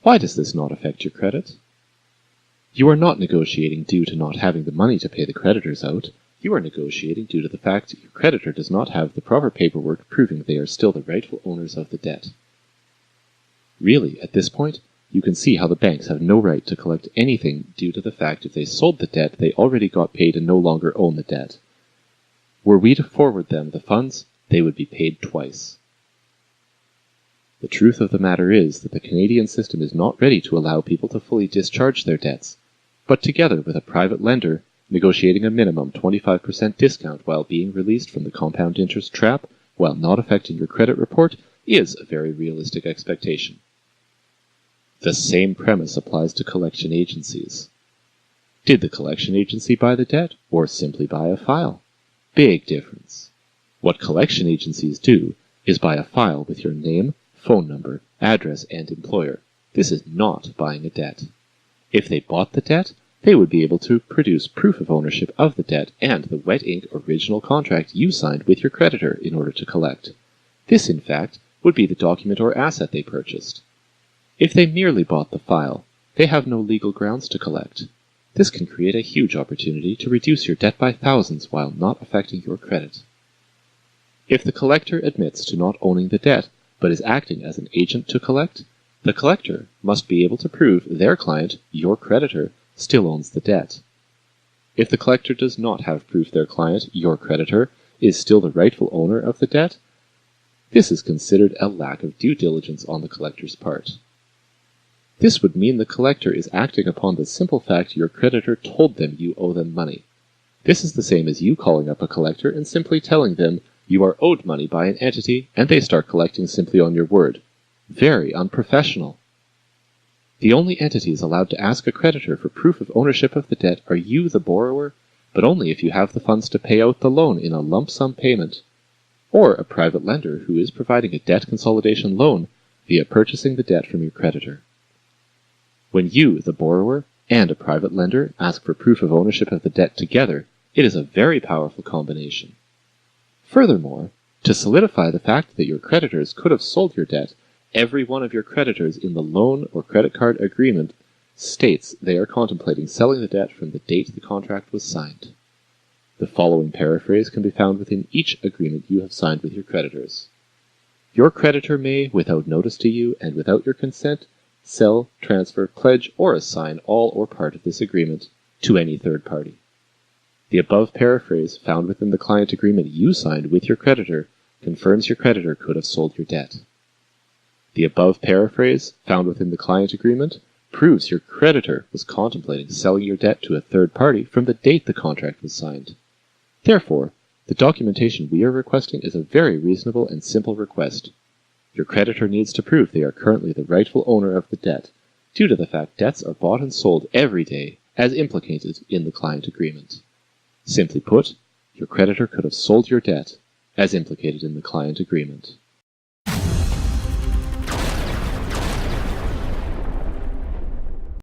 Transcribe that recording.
Why does this not affect your credit? You are not negotiating due to not having the money to pay the creditors out. You are negotiating due to the fact that your creditor does not have the proper paperwork proving they are still the rightful owners of the debt. Really, at this point, you can see how the banks have no right to collect anything due to the fact if they sold the debt, they already got paid and no longer own the debt. Were we to forward them the funds, they would be paid twice. The truth of the matter is that the Canadian system is not ready to allow people to fully discharge their debts, but together with a private lender, negotiating a minimum 25% discount while being released from the compound interest trap while not affecting your credit report is a very realistic expectation. The same premise applies to collection agencies. Did the collection agency buy the debt or simply buy a file? Big difference. What collection agencies do is buy a file with your name, phone number, address, and employer. This is not buying a debt. If they bought the debt, they would be able to produce proof of ownership of the debt and the wet ink original contract you signed with your creditor in order to collect. This, in fact, would be the document or asset they purchased. If they merely bought the file, they have no legal grounds to collect. This can create a huge opportunity to reduce your debt by thousands while not affecting your credit. If the collector admits to not owning the debt, but is acting as an agent to collect, the collector must be able to prove their client, your creditor, still owns the debt. If the collector does not have proof their client, your creditor, is still the rightful owner of the debt, this is considered a lack of due diligence on the collector's part. This would mean the collector is acting upon the simple fact your creditor told them you owe them money. This is the same as you calling up a collector and simply telling them you are owed money by an entity and they start collecting simply on your word. Very unprofessional. The only entities allowed to ask a creditor for proof of ownership of the debt are you, the borrower, but only if you have the funds to pay out the loan in a lump sum payment, or a private lender who is providing a debt consolidation loan via purchasing the debt from your creditor. When you, the borrower, and a private lender ask for proof of ownership of the debt together, it is a very powerful combination. Furthermore, to solidify the fact that your creditors could have sold your debt, every one of your creditors in the loan or credit card agreement states they are contemplating selling the debt from the date the contract was signed. The following paraphrase can be found within each agreement you have signed with your creditors. Your creditor may, without notice to you and without your consent, sell, transfer, pledge, or assign all or part of this agreement to any third party. The above paraphrase found within the client agreement you signed with your creditor confirms your creditor could have sold your debt. The above paraphrase found within the client agreement proves your creditor was contemplating selling your debt to a third party from the date the contract was signed. Therefore, the documentation we are requesting is a very reasonable and simple request. Your creditor needs to prove they are currently the rightful owner of the debt, due to the fact debts are bought and sold every day, as implicated in the client agreement. Simply put, your creditor could have sold your debt, as implicated in the client agreement.